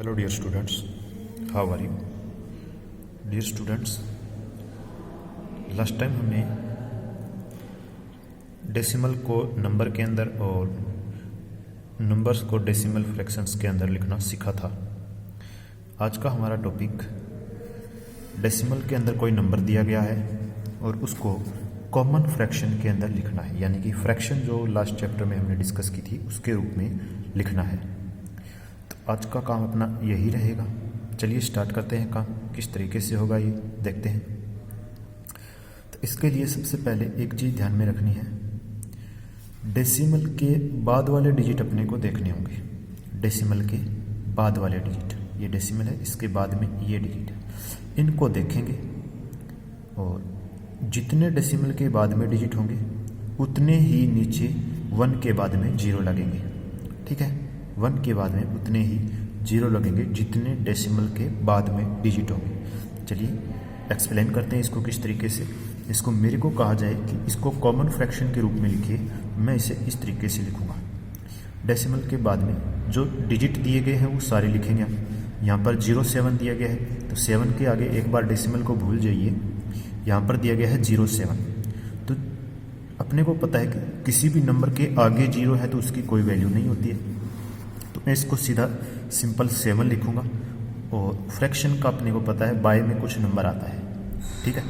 Hello dear students, how are you? Dear students, last time हमने decimal को number के अंदर और नंबर्स को डेसिमल फ्रैक्शंस के अंदर लिखना सीखा था। आज का हमारा टॉपिक डेसिमल के अंदर कोई नंबर दिया गया है और उसको कॉमन फ्रैक्शन के अंदर लिखना है, यानी कि फ्रैक्शन जो लास्ट चैप्टर में हमने डिस्कस की थी उसके रूप में लिखना है। तो आज का काम अपना यही रहेगा। चलिए स्टार्ट करते हैं। काम किस तरीके से होगा ये देखते हैं। तो इसके लिए सबसे पहले एक चीज़ ध्यान में रखनी है, डेसिमल के बाद वाले डिजिट अपने को देखने होंगे। डेसिमल के बाद वाले डिजिट, ये डेसिमल है, इसके बाद में ये डिजिट है, इनको देखेंगे और जितने डेसिमल के बाद में डिजिट होंगे उतने ही नीचे 1 के बाद में 0 लगेंगे। ठीक है, 1 के बाद में उतने ही 0 लगेंगे जितने डेसिमल के बाद में डिजिट होंगे। चलिए एक्सप्लेन करते हैं इसको किस तरीके से। इसको मेरे को कहा जाए कि इसको कॉमन फ्रैक्शन के रूप में लिखिए, मैं इसे इस तरीके से लिखूंगा। डेसिमल के बाद में जो डिजिट दिए गए हैं वो सारे लिखेंगे हम। यहाँ पर 07 दिया गया है तो 7 के आगे एक बार डेसिमल को भूल जाइए। यहाँ पर दिया गया है 07, तो अपने को पता है कि किसी भी नंबर के आगे 0 है तो उसकी कोई वैल्यू नहीं होती है। तो मैं इसको सीधा सिंपल 7 लिखूंगा और फ्रैक्शन का अपने को पता है बाय में कुछ नंबर आता है। ठीक है,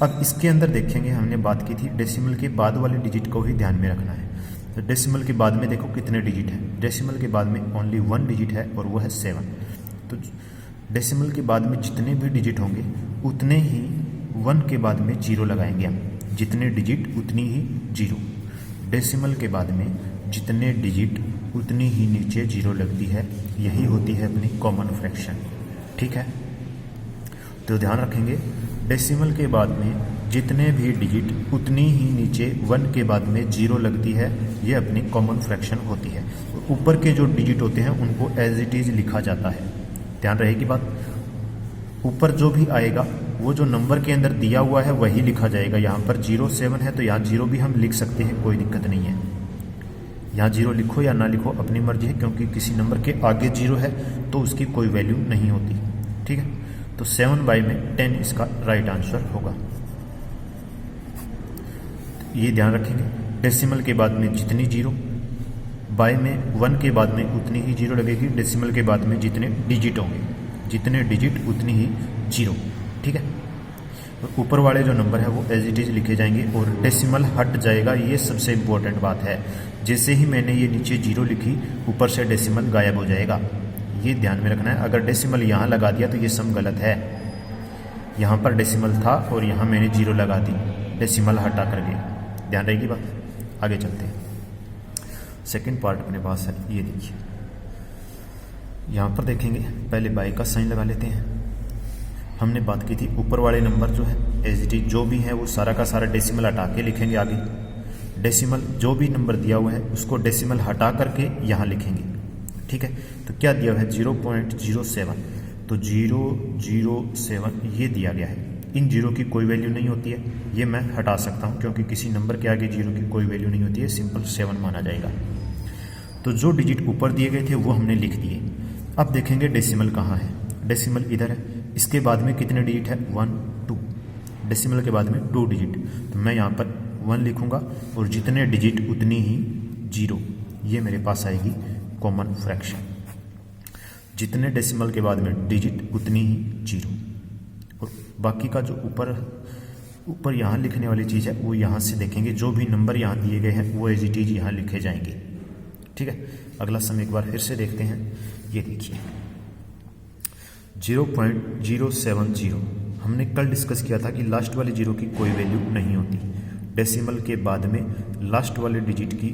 अब इसके अंदर देखेंगे, हमने बात की थी डेसिमल के बाद वाले डिजिट को ही ध्यान में रखना है। तो डेसिमल के बाद में देखो कितने डिजिट हैं। डेसिमल के बाद में ओनली 1 डिजिट है और वो है 7। तो डेसिमल के बाद में जितने भी डिजिट होंगे उतने ही 1 के बाद में 0 लगाएंगे हम। जितने डिजिट उतनी ही 0। डेसिमल के बाद में जितने डिजिट उतनी ही नीचे 0 लगती है, यही होती है अपनी कॉमन फ्रैक्शन। ठीक है, तो ध्यान रखेंगे डेसिमल के बाद में जितने भी डिजिट उतनी ही नीचे 1 के बाद में 0 लगती है, ये अपनी कॉमन फ्रैक्शन होती है। ऊपर के जो डिजिट होते हैं उनको एज इट इज लिखा जाता है। ध्यान रहेगी बात, ऊपर जो भी आएगा वो जो नंबर के अंदर दिया हुआ है वही लिखा जाएगा। यहाँ पर 07 है तो यहाँ 0 भी हम लिख सकते हैं, कोई दिक्कत नहीं है। यहाँ 0 लिखो या ना लिखो अपनी मर्जी है, क्योंकि किसी नंबर के आगे 0 है तो उसकी कोई वैल्यू नहीं होती। ठीक है, तो 7 बाई में 10 इसका राइट आंसर होगा। ये ध्यान रखेंगे, डेसिमल के बाद में जितनी 0, बाय में 1 के बाद में उतनी ही 0 लगेगी। डेसिमल के बाद में जितने डिजिट होंगे, जितने डिजिट उतनी ही 0। ठीक है, तो ऊपर वाले जो नंबर है वो एज इट इज लिखे जाएंगे और डेसिमल हट जाएगा। ये सबसे इम्पोर्टेंट बात है। जैसे ही मैंने ये नीचे 0 लिखी, ऊपर से डेसिमल गायब हो जाएगा। ये ध्यान में रखना है। अगर डेसिमल यहाँ लगा दिया तो ये सम गलत है। यहाँ पर डेसिमल था और यहाँ मैंने 0 लगा दी, डेसिमल हटा करके। ध्यान रहेगी बात। आगे चलते हैं। सेकेंड पार्ट अपने पास है, ये देखिए। यहाँ पर देखेंगे, पहले बाई का साइन लगा लेते हैं। हमने बात की थी ऊपर वाले नंबर जो है एज इट इज जो भी है वो सारा का सारा डेसिमल हटा के लिखेंगे आगे। डेसिमल जो भी नंबर दिया हुआ है उसको डेसिमल हटा करके यहाँ लिखेंगे। ठीक है, तो क्या दिया हुआ है 0.07, तो 007 ये दिया गया है। इन 0 की कोई वैल्यू नहीं होती है, ये मैं हटा सकता हूँ क्योंकि किसी नंबर के आगे 0 की कोई वैल्यू नहीं होती है, सिंपल 7 माना जाएगा। तो जो डिजिट ऊपर दिए गए थे वो हमने लिख दिए। अब देखेंगे डेसिमल कहाँ है। डेसिमल इधर है, इसके बाद में कितने डिजिट है 1 2। डेसिमल के बाद में 2 डिजिट, तो मैं यहाँ पर 1 लिखूंगा और जितने डिजिट उतनी ही 0। ये मेरे पास आएगी कॉमन फ्रैक्शन। जितने डेसिमल के बाद में डिजिट उतनी ही 0। और बाकी का जो ऊपर यहाँ लिखने वाली चीज़ है वो यहाँ से देखेंगे, जो भी नंबर यहाँ दिए गए हैं वो एज इट इज यहाँ लिखे जाएंगे। ठीक है, अगला सम एक बार फिर से देखते हैं। ये देखिए 0.070। हमने कल डिस्कस किया था कि लास्ट वाले 0 की कोई वैल्यू नहीं होती। डेसिमल के बाद में लास्ट वाले डिजिट की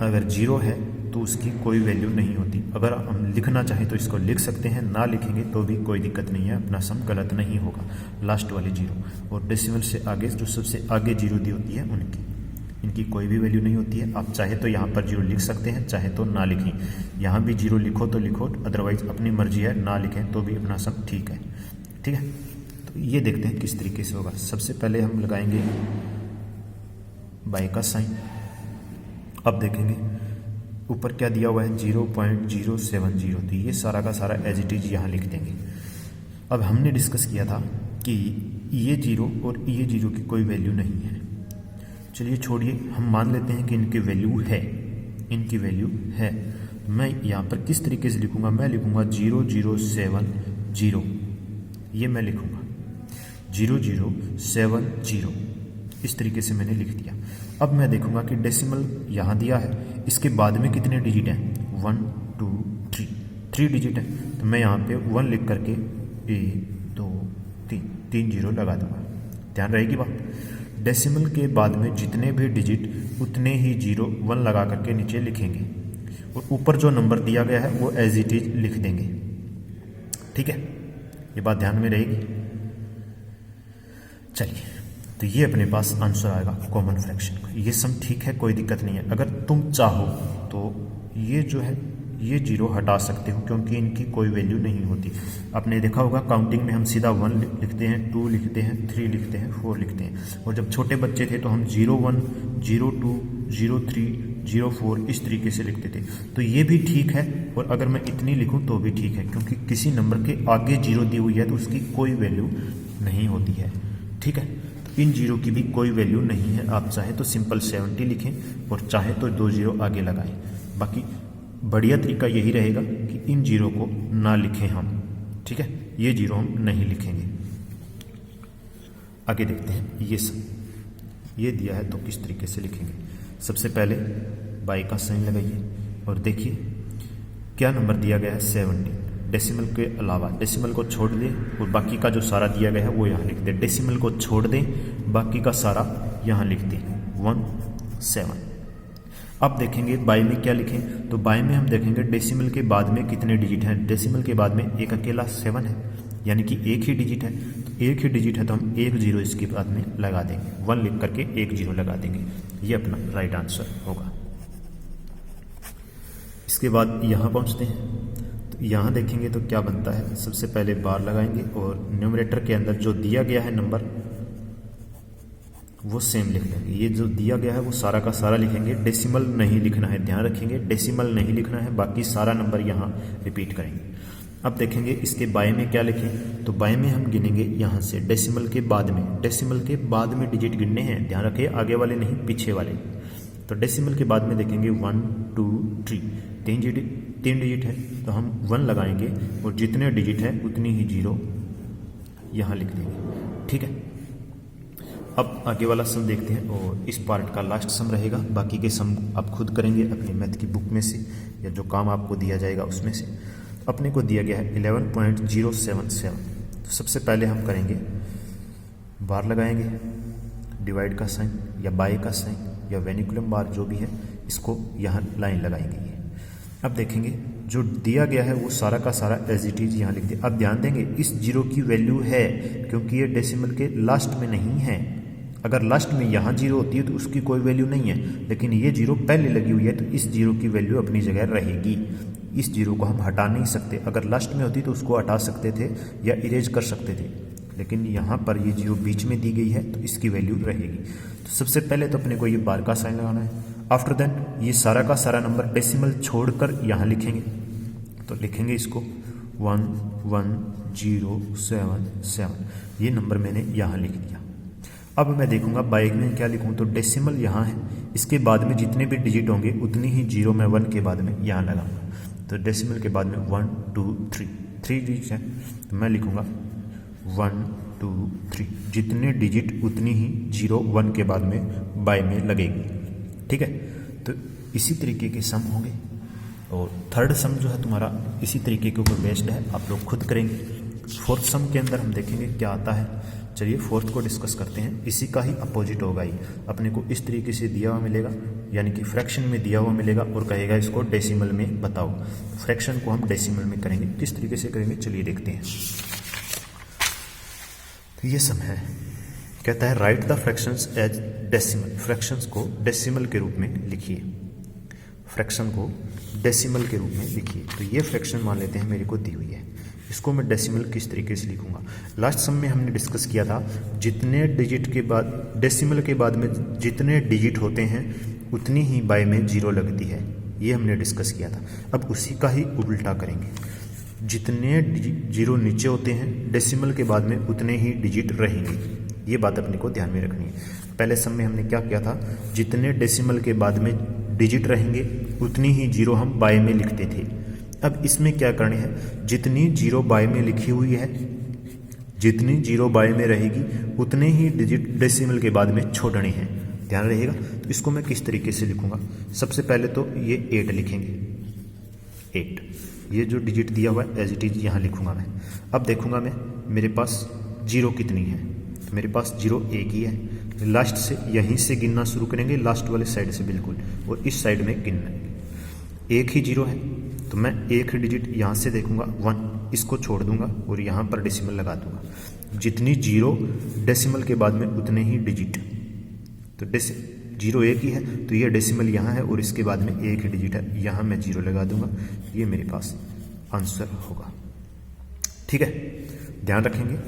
अगर 0 है तो उसकी कोई वैल्यू नहीं होती। अगर हम लिखना चाहें तो इसको लिख सकते हैं, ना लिखेंगे तो भी कोई दिक्कत नहीं है, अपना सम गलत नहीं होगा। लास्ट वाले 0 और डेसिमल से आगे जो सबसे आगे 0 दी होती है इनकी कोई भी वैल्यू नहीं होती है। आप चाहे तो यहाँ पर 0 लिख सकते हैं, चाहे तो ना लिखें। यहाँ भी 0 लिखो तो लिखो, अदरवाइज अपनी मर्जी है, ना लिखें तो भी अपना सम ठीक है। ठीक है, तो ये देखते हैं किस तरीके से होगा। सबसे पहले हम लगाएंगे बाई का साइन। अब देखेंगे ऊपर क्या दिया हुआ है 0.070, तो ये सारा का सारा एज इट इज यहाँ लिख देंगे। अब हमने डिस्कस किया था कि ये 0 और ये 0 की कोई वैल्यू नहीं है। चलिए छोड़िए, हम मान लेते हैं कि इनकी वैल्यू है, इनकी वैल्यू है। मैं यहाँ पर किस तरीके से लिखूँगा, मैं लिखूँगा 0070, ये मैं लिखूँगा 0070, इस तरीके से मैंने लिख दिया। अब मैं देखूँगा कि डेसिमल यहाँ दिया है, इसके बाद में कितने डिजिट हैं, 1 2 3, 3 डिजिट है। तो मैं यहाँ पे 1 लिख करके 1 2 3 0 लगा दूँगा। ध्यान रहेगी बात। डेसिमल के बाद में जितने भी डिजिट उतने ही 0 1 लगा करके नीचे लिखेंगे, और ऊपर जो नंबर दिया गया है वो एज इट इज लिख देंगे। ठीक है, ये बात ध्यान में रहेगी। चलिए, तो ये अपने पास आंसर आएगा कॉमन फ्रैक्शन का। ये सम ठीक है, कोई दिक्कत नहीं है। अगर तुम चाहो तो ये जो है ये 0 हटा सकते हो, क्योंकि इनकी कोई वैल्यू नहीं होती। आपने देखा होगा काउंटिंग में हम सीधा 1 लिखते हैं, 2 लिखते हैं, 3 लिखते हैं, 4 लिखते हैं। और जब छोटे बच्चे थे तो हम 01 02 03 04 इस तरीके से लिखते थे। तो ये भी ठीक है, और अगर मैं इतनी लिखूं तो भी ठीक है, क्योंकि किसी नंबर के आगे 0 दी हुई है तो उसकी कोई वैल्यू नहीं होती है। ठीक है, तो इन 0 की भी कोई वैल्यू नहीं है। आप चाहे तो सिंपल 70 लिखें और चाहे तो 2 0 आगे लगाएं। बाकी बढ़िया तरीका यही रहेगा कि इन 0 को ना लिखें हम। ठीक है, ये 0 हम नहीं लिखेंगे। आगे देखते हैं, ये सब ये दिया है तो किस तरीके से लिखेंगे। सबसे पहले बाई का साइन लगाइए और देखिए क्या नंबर दिया गया है 70। डेसिमल के अलावा डेसिमल को छोड़ दें और बाकी का जो सारा दिया गया है वो यहाँ लिख दें। डेसिमल को छोड़ दें, बाकी का सारा यहाँ लिख दें 17। अब देखेंगे बाई में क्या लिखें, तो बाई में हम देखेंगे डेसिमल के बाद में कितने डिजिट हैं। डेसिमल के बाद में एक अकेला 7 है, यानी कि एक ही डिजिट है। तो एक ही डिजिट है तो हम 1 0 इसके बाद में लगा देंगे, 1 लिख करके 1 0 लगा देंगे। ये अपना राइट आंसर होगा। इसके बाद यहाँ पहुँचते हैं, तो यहाँ देखेंगे तो क्या बनता है। सबसे पहले बार लगाएंगे और न्यूमरेटर के अंदर जो दिया गया है नंबर वो सेम लिख लेंगे। ये जो दिया गया है वो सारा का सारा लिखेंगे, डेसिमल नहीं लिखना है, ध्यान रखेंगे डेसिमल नहीं लिखना है, बाकी सारा नंबर यहाँ रिपीट करेंगे। अब देखेंगे इसके बाय में क्या लिखें, तो बाय में हम गिनेंगे यहाँ से डेसिमल के बाद में। डेसिमल के बाद में डिजिट गिनने हैं, ध्यान रखिए आगे वाले नहीं पीछे वाले। तो डेसिमल के बाद में देखेंगे 1 2 3, 3 डिजिट है तो हम 1 लगाएंगे और जितने डिजिट है उतनी ही 0 यहाँ लिख देंगे। ठीक है, अब आगे वाला सम देखते हैं और इस पार्ट का लास्ट सम रहेगा। बाकी के सम आप खुद करेंगे अपनी मैथ की बुक में से या जो काम आपको दिया जाएगा उसमें से। अपने को दिया गया है 11.077। तो सबसे पहले हम करेंगे बार लगाएंगे, डिवाइड का साइन या बाय का साइन या वेनिकुलम बार जो भी है, इसको यहाँ लाइन लगाएंगे। ये अब देखेंगे जो दिया गया है वो सारा का सारा एज इट इज यहाँ लिख दिया। अब ध्यान देंगे इस 0 की वैल्यू है क्योंकि ये डेसिमल के लास्ट में नहीं है। अगर लास्ट में यहाँ 0 होती है तो उसकी कोई वैल्यू नहीं है, लेकिन ये 0 पहले लगी हुई है तो इस 0 की वैल्यू अपनी जगह रहेगी। इस 0 को हम हटा नहीं सकते। अगर लास्ट में होती तो उसको हटा सकते थे या इरेज कर सकते थे, लेकिन यहाँ पर ये 0 बीच में दी गई है तो इसकी वैल्यू रहेगी। तो सबसे पहले तो अपने को ये बार का साइन लगाना है। आफ्टर देन ये सारा का सारा नंबर डेसिमल छोड़कर यहाँ लिखेंगे। तो लिखेंगे इसको 11077, ये नंबर मैंने यहाँ लिख दिया। अब मैं देखूंगा बाई में क्या लिखूं, तो डेसिमल यहाँ है, इसके बाद में जितने भी डिजिट होंगे उतनी ही 0 मैं 1 के बाद में यहाँ लगाऊंगा। तो डेसिमल के बाद में 1 2 3 डिजिट है तो मैं लिखूंगा 1 2 3, जितने डिजिट उतनी ही 0 1 के बाद में बाई में लगेगी। ठीक है, तो इसी तरीके के सम होंगे और थर्ड सम जो है तुम्हारा इसी तरीके के ऊपर बेस्ड है, आप लोग खुद करेंगे। फोर्थ सम के अंदर हम देखेंगे क्या आता है। चलिए फोर्थ को डिस्कस करते हैं। इसी का ही अपोजिट होगा, ही अपने को इस तरीके से दिया हुआ मिलेगा, यानी कि फ्रैक्शन में दिया हुआ मिलेगा और कहेगा इसको डेसिमल में बताओ। फ्रैक्शन को हम डेसिमल में करेंगे, किस तरीके से करेंगे चलिए देखते हैं। तो ये सम है, कहता है write the fractions as decimal. Fractions को डेसिमल के रूप में लिखिए, फ्रैक्शन को डेसिमल के रूप में लिखिए। तो ये फ्रैक्शन मान लेते हैं मेरे को दी हुई है, इसको मैं डेसिमल किस तरीके से लिखूंगा। लास्ट सम में हमने डिस्कस किया था जितने डिजिट के बाद डेसिमल के बाद में जितने डिजिट होते हैं उतनी ही बाई में 0 लगती है। ये हमने डिस्कस किया था। अब उसी का ही उल्टा करेंगे, जितने जीरो नीचे होते हैं डेसिमल के बाद में उतने ही डिजिट रहेंगे। ये बात अपने को ध्यान में रखनी है। पहले सम में हमने क्या किया था, जितने डेसिमल के बाद में डिजिट रहेंगे उतनी ही जीरो हम बाय में लिखते थे। अब इसमें क्या करने हैं, जितनी जीरो बाय में लिखी हुई है, जितनी जीरो बाय में रहेगी उतने ही डिजिट डेसिमल के बाद में छोड़ने हैं। ध्यान रहेगा। तो इसको मैं किस तरीके से लिखूंगा, सबसे पहले तो ये 8 लिखेंगे, 8 ये जो डिजिट दिया हुआ है एज इट इज यहाँ लिखूंगा मैं। अब देखूंगा मैं मेरे पास जीरो कितनी है, तो मेरे पास जीरो एक ही है। लास्ट से यहीं से गिनना शुरू करेंगे, लास्ट वाले साइड से बिल्कुल, और इस साइड में गिनना। एक ही जीरो है तो मैं एक डिजिट यहाँ से देखूंगा 1, इसको छोड़ दूंगा और यहाँ पर डेसिमल लगा दूंगा। जितनी जीरो डेसिमल के बाद में उतने ही डिजिट, तो जीरो एक ही है तो ये डेसिमल यहाँ है और इसके बाद में एक ही डिजिट है, यहाँ मैं जीरो लगा दूंगा। ये मेरे पास आंसर होगा। ठीक है, ध्यान रखेंगे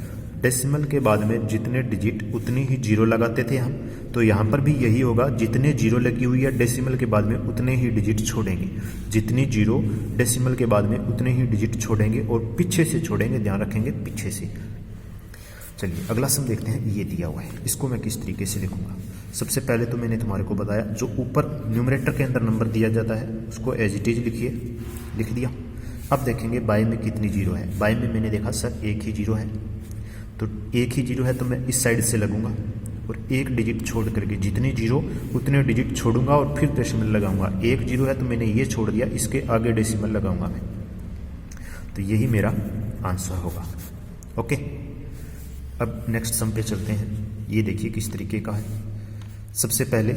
डेसिमल के बाद में जितने डिजिट उतनी ही जीरो लगाते थे हम, तो यहाँ पर भी यही होगा। जितने जीरो लगी हुई है डेसिमल के बाद में उतने ही डिजिट छोड़ेंगे, जितनी जीरो डेसिमल के बाद में उतने ही डिजिट छोड़ेंगे और पीछे से छोड़ेंगे। ध्यान रखेंगे पीछे से। चलिए अगला सम देखते हैं। ये दिया हुआ है, इसको मैं किस तरीके से लिखूंगा। सबसे पहले तो मैंने तुम्हारे को बताया, जो ऊपर न्यूमरेटर के अंदर नंबर दिया जाता है उसको एज इट इज लिखिए, लिख दिया। अब देखेंगे बाय में कितनी जीरो है। बाय में मैंने देखा सर एक ही जीरो है, तो एक ही जीरो है तो मैं इस साइड से लगूंगा और एक डिजिट छोड़ करके, जितनी जीरो उतने डिजिट छोड़ूंगा और फिर डेसिमल लगाऊंगा। एक जीरो है तो मैंने ये छोड़ दिया, इसके आगे डेसिमल लगाऊंगा मैं, तो यही मेरा आंसर होगा। ओके, अब नेक्स्ट सम पे चलते हैं। ये देखिए किस तरीके का है। सबसे पहले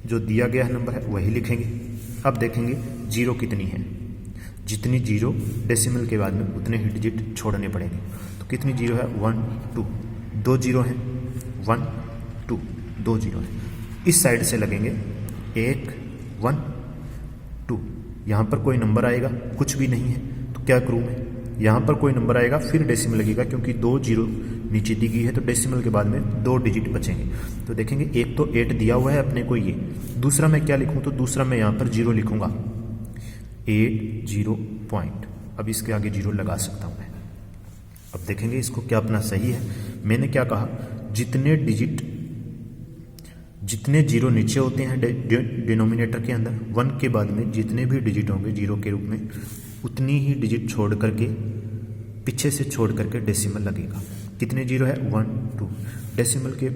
जो दिया गया है नंबर है वही लिखेंगे। अब देखेंगे जीरो कितनी है, जितनी जीरो डेसिमल के बाद में उतने ही डिजिट छोड़ने पड़ेंगे। तो कितनी जीरो है, 1 2, दो जीरो है, 1 2, दो जीरो है। इस साइड से लगेंगे 1 1 2, यहाँ पर कोई नंबर आएगा, कुछ भी नहीं है तो क्या करूँ मैं, यहाँ पर कोई नंबर आएगा फिर डेसिमल लगेगा, क्योंकि दो जीरो नीचे दी गई है तो डेसिमल के बाद में दो डिजिट बचेंगे। तो देखेंगे एक तो 8 दिया हुआ है अपने को ये, दूसरा मैं क्या लिखूँ, तो दूसरा मैं यहाँ पर जीरो लिखूंगा, 8 0 पॉइंट। अब इसके आगे जीरो लगा सकता हूँ मैं। अब देखेंगे इसको क्या अपना सही है। मैंने क्या कहा, जितने डिजिट, जितने जीरो नीचे होते हैं डिनोमिनेटर के अंदर, 1 के बाद में जितने भी डिजिट होंगे जीरो के रूप में, उतनी ही डिजिट छोड़ करके, पीछे से छोड़ करके डेसिमल लगेगा। कितने जीरो है, 1 2, डेसिमल के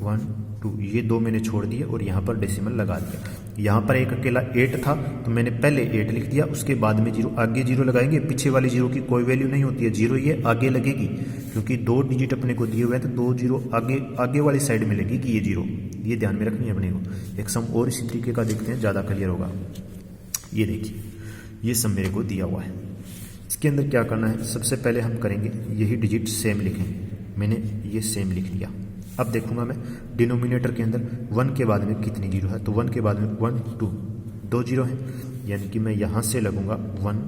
1 2, ये दो मैंने छोड़ दिए और यहाँ पर डेसिमल लगा दिया। यहाँ पर एक अकेला 8 था तो मैंने पहले 8 लिख दिया, उसके बाद में जीरो, आगे जीरो लगाएंगे। पीछे वाली जीरो की कोई वैल्यू नहीं होती है, जीरो ये आगे लगेगी, क्योंकि दो डिजिट अपने को दिए हुए हैं तो दो जीरो आगे वाली साइड में लगेगी ये जीरो। ये ध्यान में रखनी है अपने को। एक सम और इसी तरीके का देखते हैं, ज़्यादा क्लियर होगा। ये देखिए ये सम मेरे को दिया हुआ है, इसके अंदर क्या करना है, सबसे पहले हम करेंगे यही डिजिट सेम लिखेंगे। मैंने ये सेम लिख लिया। अब देखूंगा मैं डिनोमिनेटर के अंदर 1 के बाद में कितनी जीरो है, तो 1 के बाद में 1 2, दो जीरो है, यानी कि मैं यहाँ से लगूंगा 1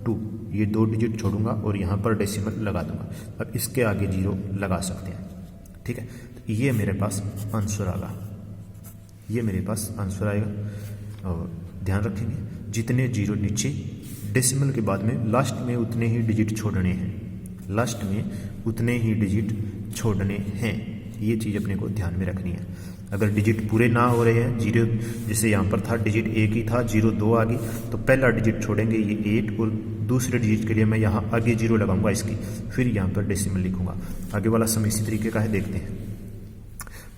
2, ये दो डिजिट छोड़ूंगा और यहाँ पर डेसिमल लगा दूंगा। अब इसके आगे जीरो लगा सकते हैं। ठीक है, तो ये मेरे पास आंसर आएगा, ये मेरे पास आंसर आएगा। और ध्यान रखेंगे जितने जीरो नीचे डेसिमल के बाद में लास्ट में उतने ही डिजिट छोड़ने हैं, लास्ट में उतने ही डिजिट छोड़ने हैं। ये चीज़ अपने को ध्यान में रखनी है। अगर डिजिट पूरे ना हो रहे हैं, जीरो जैसे यहाँ पर था डिजिट एक ही था, जीरो दो आ गई, तो पहला डिजिट छोड़ेंगे ये 8 और दूसरे डिजिट के लिए मैं यहाँ आगे जीरो लगाऊंगा इसकी, फिर यहाँ पर डेसिमल लिखूंगा। आगे वाला सम इसी तरीके का है, देखते हैं।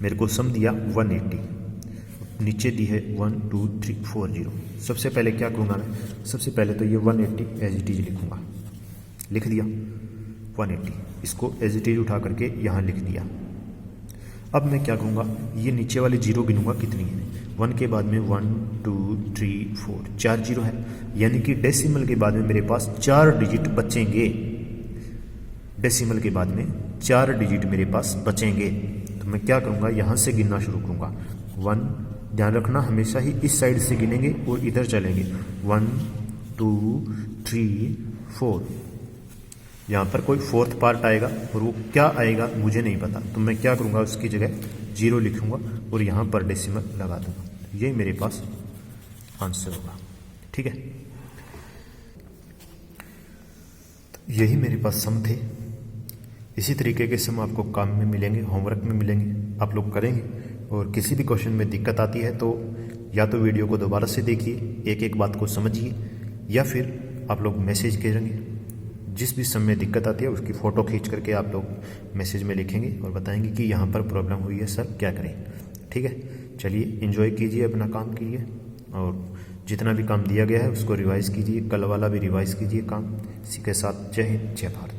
मेरे को सम दिया 180, नीचे दी है 1 2 3 4 0। सबसे पहले क्या करूँगा मैं, सबसे पहले तो ये 180 एज इट इज लिखूँगा, लिख दिया 180, इसको एज इट इज उठा करके यहाँ लिख दिया। अब मैं क्या करूँगा, ये नीचे वाली जीरो गिनूंगा कितनी है, 1 के बाद में 1 2 3 4, 4 जीरो है, यानी कि डेसिमल के बाद में मेरे पास 4 डिजिट बचेंगे। डेसिमल के बाद में 4 डिजिट मेरे पास बचेंगे, तो मैं क्या करूँगा, यहाँ से गिनना शुरू करूँगा। 1, ध्यान रखना हमेशा ही इस साइड से गिनेंगे और इधर चलेंगे, 1 2 3 4। यहाँ पर कोई फोर्थ पार्ट आएगा और वो क्या आएगा मुझे नहीं पता, तो मैं क्या करूँगा, उसकी जगह जीरो लिखूँगा और यहाँ पर डेसिमल लगा दूँगा। यही मेरे पास आंसर होगा। ठीक है, यही मेरे पास सम थे। इसी तरीके के सम आपको काम में मिलेंगे, होमवर्क में मिलेंगे, आप लोग करेंगे। और किसी भी क्वेश्चन में दिक्कत आती है तो या तो वीडियो को दोबारा से देखिए, एक एक बात को समझिए, या फिर आप लोग मैसेज करेंगे। जिस भी सम में दिक्कत आती है उसकी फ़ोटो खींच करके आप लोग मैसेज में लिखेंगे और बताएंगे कि यहाँ पर प्रॉब्लम हुई है सर, क्या करें। ठीक है, चलिए एंजॉय कीजिए, अपना काम कीजिए और जितना भी काम दिया गया है उसको रिवाइज़ कीजिए। कल वाला भी रिवाइज़ कीजिए काम। इसी के साथ जय हिंद, जय भारत।